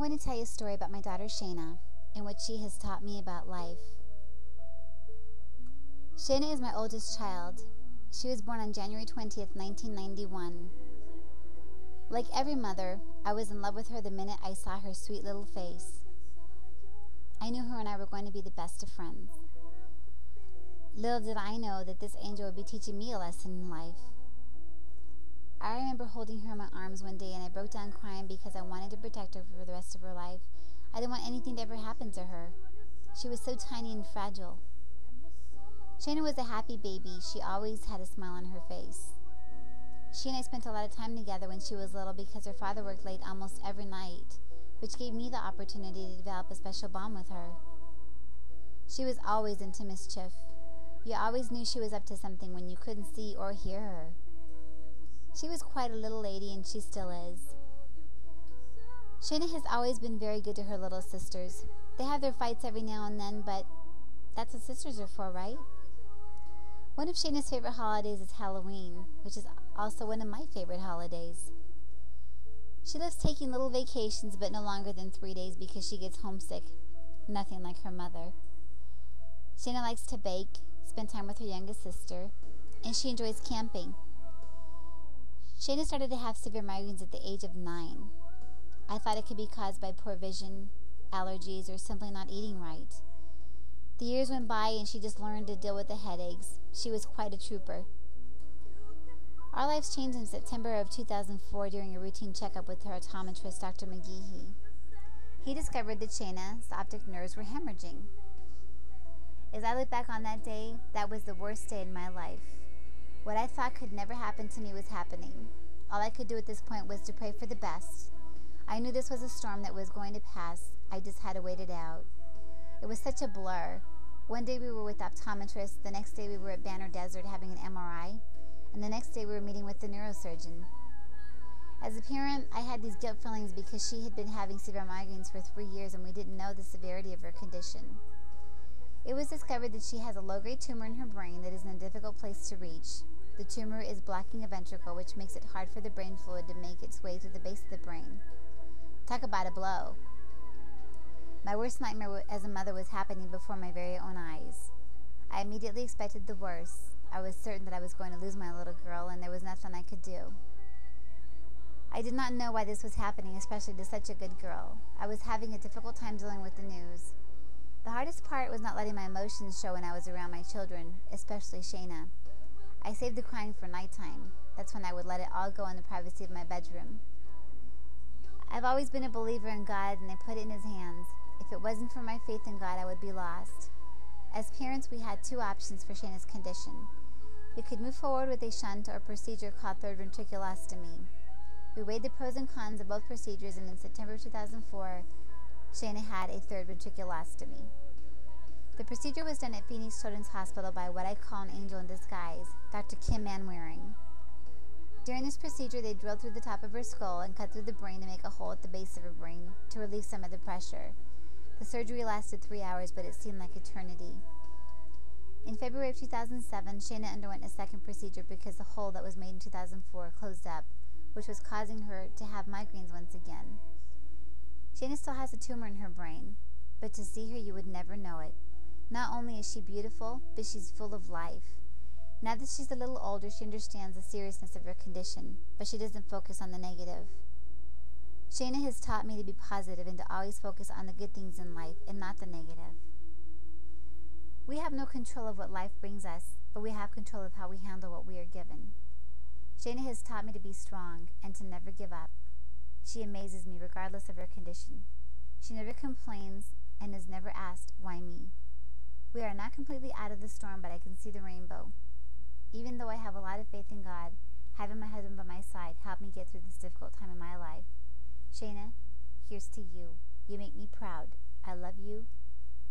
going to tell you a story about my daughter Shayna and what she has taught me about life. Shayna is my oldest child. She was born on January 20th, 1991. Like every mother, I was in love with her the minute I saw her sweet little face. I knew her and I were going to be the best of friends. Little did I know that this angel would be teaching me a lesson in life. I remember holding her in my arms one day and I broke down crying because I wanted to protect her for the rest of her life. I didn't want anything to ever happen to her. She was so tiny and fragile. Shayna was a happy baby. She always had a smile on her face. She and I spent a lot of time together when she was little because her father worked late almost every night, which gave me the opportunity to develop a special bond with her. She was always into mischief. You always knew she was up to something when you couldn't see or hear her. She was quite a little lady, and she still is. Shayna has always been very good to her little sisters. They have their fights every now and then, but that's what sisters are for, right? One of Shayna's favorite holidays is Halloween, which is also one of my favorite holidays. She loves taking little vacations, but no longer than 3 days because she gets homesick. Nothing like her mother. Shayna likes to bake, spend time with her youngest sister, and she enjoys camping. Shayna started to have severe migraines at the age of 9. I thought it could be caused by poor vision, allergies, or simply not eating right. The years went by and she just learned to deal with the headaches. She was quite a trooper. Our lives changed in September of 2004 during a routine checkup with her optometrist, Dr. McGeehee. He discovered that Shayna's optic nerves were hemorrhaging. As I look back on that day, that was the worst day in my life. What I thought could never happen to me was happening. All I could do at this point was to pray for the best. I knew this was a storm that was going to pass. I just had to wait it out. It was such a blur. One day we were with the optometrist, the next day we were at Banner Desert having an MRI, and the next day we were meeting with the neurosurgeon. As a parent, I had these guilt feelings because she had been having severe migraines for 3 years and we didn't know the severity of her condition. It was discovered that she has a low-grade tumor in her brain that is in a difficult place to reach. The tumor is blocking a ventricle, which makes it hard for the brain fluid to make its way to the base of the brain. Talk about a blow. My worst nightmare as a mother was happening before my very own eyes. I immediately expected the worst. I was certain that I was going to lose my little girl, and there was nothing I could do. I did not know why this was happening, especially to such a good girl. I was having a difficult time dealing with the news. The hardest part was not letting my emotions show when I was around my children, especially Shayna. I saved the crying for nighttime. That's when I would let it all go in the privacy of my bedroom. I've always been a believer in God, and I put it in His hands. If it wasn't for my faith in God, I would be lost. As parents, we had two options for Shayna's condition. We could move forward with a shunt or a procedure called third ventriculostomy. We weighed the pros and cons of both procedures, and in September 2004, Shayna had a third ventriculostomy. The procedure was done at Phoenix Children's Hospital by what I call an angel in disguise, Dr. Kim Manwaring. During this procedure, they drilled through the top of her skull and cut through the brain to make a hole at the base of her brain to relieve some of the pressure. The surgery lasted 3 hours, but it seemed like eternity. In February of 2007, Shayna underwent a second procedure because the hole that was made in 2004 closed up, which was causing her to have migraines once again. Shayna still has a tumor in her brain, but to see her, you would never know it. Not only is she beautiful, but she's full of life. Now that she's a little older, she understands the seriousness of her condition, but she doesn't focus on the negative. Shayna has taught me to be positive and to always focus on the good things in life and not the negative. We have no control of what life brings us, but we have control of how we handle what we are given. Shayna has taught me to be strong and to never give up. She amazes me regardless of her condition. She never complains and is never asked, "Why me?" We are not completely out of the storm, but I can see the rainbow. Even though I have a lot of faith in God, having my husband by my side helped me get through this difficult time in my life. Shayna, here's to you. You make me proud. I love you,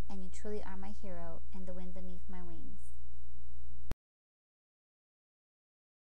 and you truly are my hero and the wind beneath my wings.